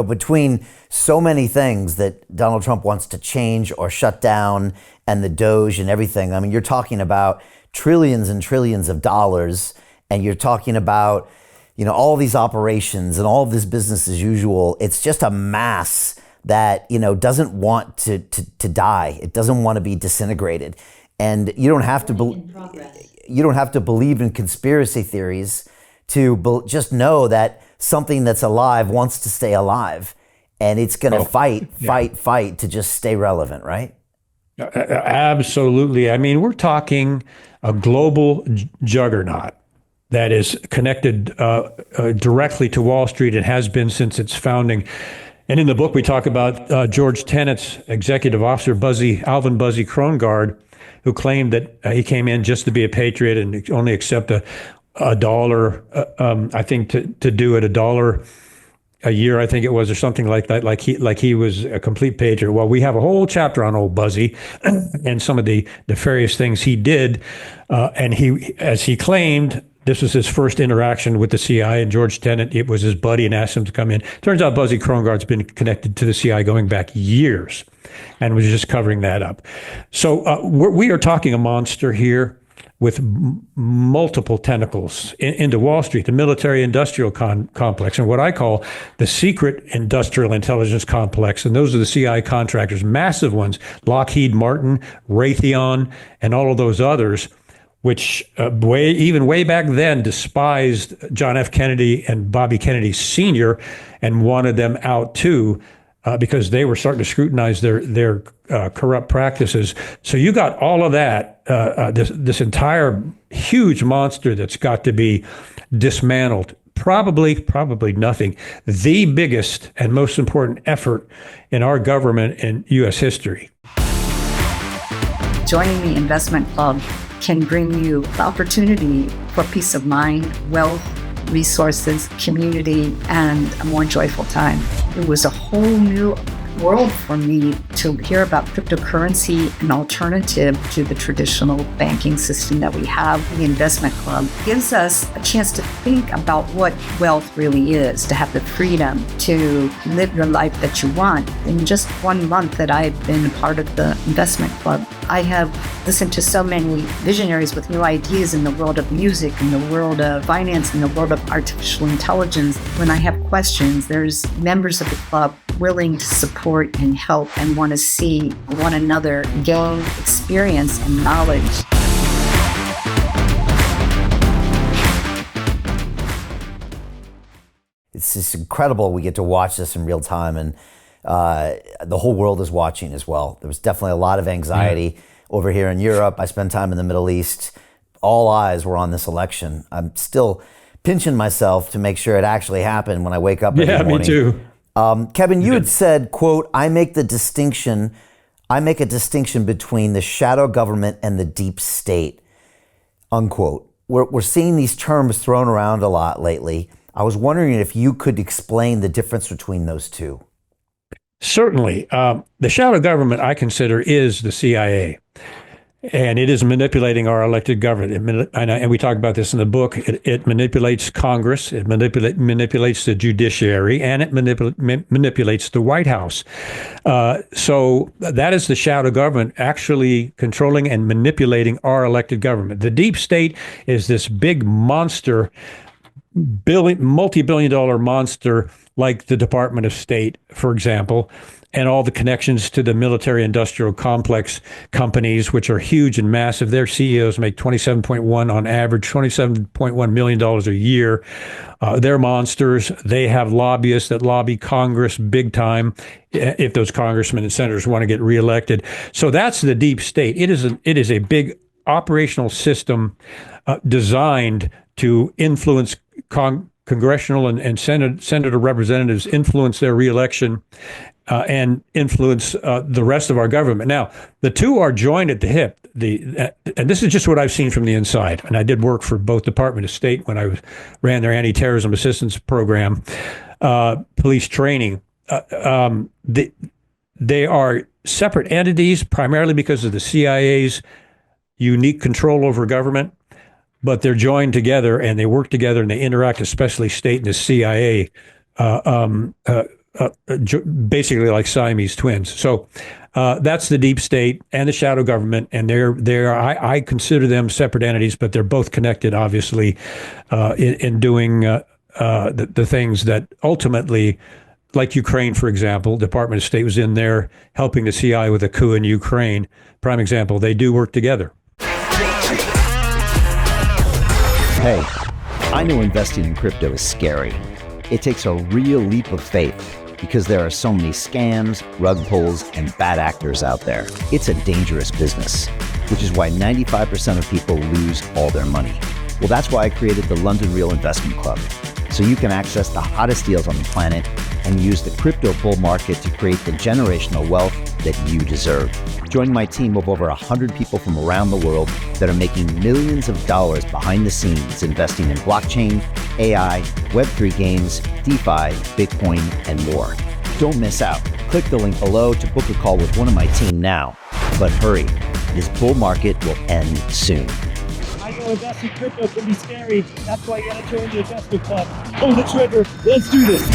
between so many things that Donald Trump wants to change or shut down and the Doge and everything. I mean, you're talking about trillions and trillions of dollars, and you're talking about, all these operations and all of this business as usual. It's just a mass that, doesn't want to die. It doesn't want to be disintegrated. And you don't have to believe in conspiracy theories to just know that something that's alive wants to stay alive, and it's going to fight to just stay relevant, right? Absolutely. I mean, we're talking a global juggernaut that is connected directly to Wall Street and has been since its founding. And in the book, we talk about George Tenet's executive officer, Alvin Buzzy Krongard, who claimed that he came in just to be a patriot and only accept a dollar, I think, to do it $1 a year, I think it was, or something like that. Like he was a complete patriot. Well, we have a whole chapter on old Buzzy and some of the nefarious things he did, and as he claimed, this was his first interaction with the CIA, and George Tenet, it was his buddy, and asked him to come in. Turns out Buzzy Krongard's been connected to the CIA going back years, and was just covering that up. So we are talking a monster here with multiple tentacles into Wall Street, the military-industrial complex, and what I call the secret industrial intelligence complex. And those are the CIA contractors, massive ones, Lockheed Martin, Raytheon, and all of those others, which way back then despised John F. Kennedy and Bobby Kennedy Sr. and wanted them out too, because they were starting to scrutinize their corrupt practices. So you got all of that, this entire huge monster that's got to be dismantled. Probably nothing. The biggest and most important effort in our government in U.S. history. Joining the investment club can bring you the opportunity for peace of mind, wealth, resources, community, and a more joyful time. It was a whole new world for me to hear about cryptocurrency, an alternative to the traditional banking system that we have. The investment club gives us a chance to think about what wealth really is, to have the freedom to live your life that you want. In just 1 month that I've been a part of the investment club, I have listened to so many visionaries with new ideas in the world of music, in the world of finance, in the world of artificial intelligence. When I have questions, there's members of the club willing to support and help and want to see one another gain experience and knowledge. It's just incredible. We get to watch this in real time, and the whole world is watching as well. There was definitely a lot of anxiety over here in Europe. I spent time in the Middle East. All eyes were on this election. I'm still pinching myself to make sure it actually happened when I wake up every morning. Yeah, me too. Kevin, you had said, quote, I make a distinction between the shadow government and the deep state, unquote. We're seeing these terms thrown around a lot lately. I was wondering if you could explain the difference between those two. Certainly. The shadow government, I consider, is the CIA. And it is manipulating our elected government. And we talk about this in the book. It manipulates Congress, it manipulates the judiciary, and it manipulates the White House. So that is the shadow government actually controlling and manipulating our elected government. The deep state is this big monster, multi-billion-dollar monster like the Department of State, for example, and all the connections to the military-industrial complex companies, which are huge and massive. Their CEOs make $27.1 million a year. They're monsters. They have lobbyists that lobby Congress big time if those congressmen and senators want to get reelected. So that's the deep state. It is a big operational system designed to influence congressional and senator representatives, influence their reelection, and influence the rest of our government. Now, the two are joined at the hip. And this is just what I've seen from the inside. And I did work for both Department of State when I ran their anti-terrorism assistance program, police training. They are separate entities, primarily because of the CIA's unique control over government. But they're joined together and they work together and they interact, especially state and the CIA, basically like Siamese twins. So that's the deep state and the shadow government, and I consider them separate entities, but they're both connected, obviously, in doing the things that ultimately, like Ukraine, for example, Department of State was in there helping the CIA with a coup in Ukraine. Prime example, they do work together. Hey, I know investing in crypto is scary. It takes a real leap of faith because there are so many scams, rug pulls, and bad actors out there. It's a dangerous business, which is why 95% of people lose all their money. Well, that's why I created the London Real Investment Club, so you can access the hottest deals on the planet and use the crypto bull market to create the generational wealth that you deserve. Join my team of over 100 people from around the world that are making millions of dollars behind the scenes investing in blockchain, AI, Web3 games, DeFi, Bitcoin, and more. Don't miss out. Click the link below to book a call with one of my team now. But hurry, this bull market will end soon. I know investing in crypto can be scary. That's why you gotta join the investment club. Pull the trigger. Let's do this.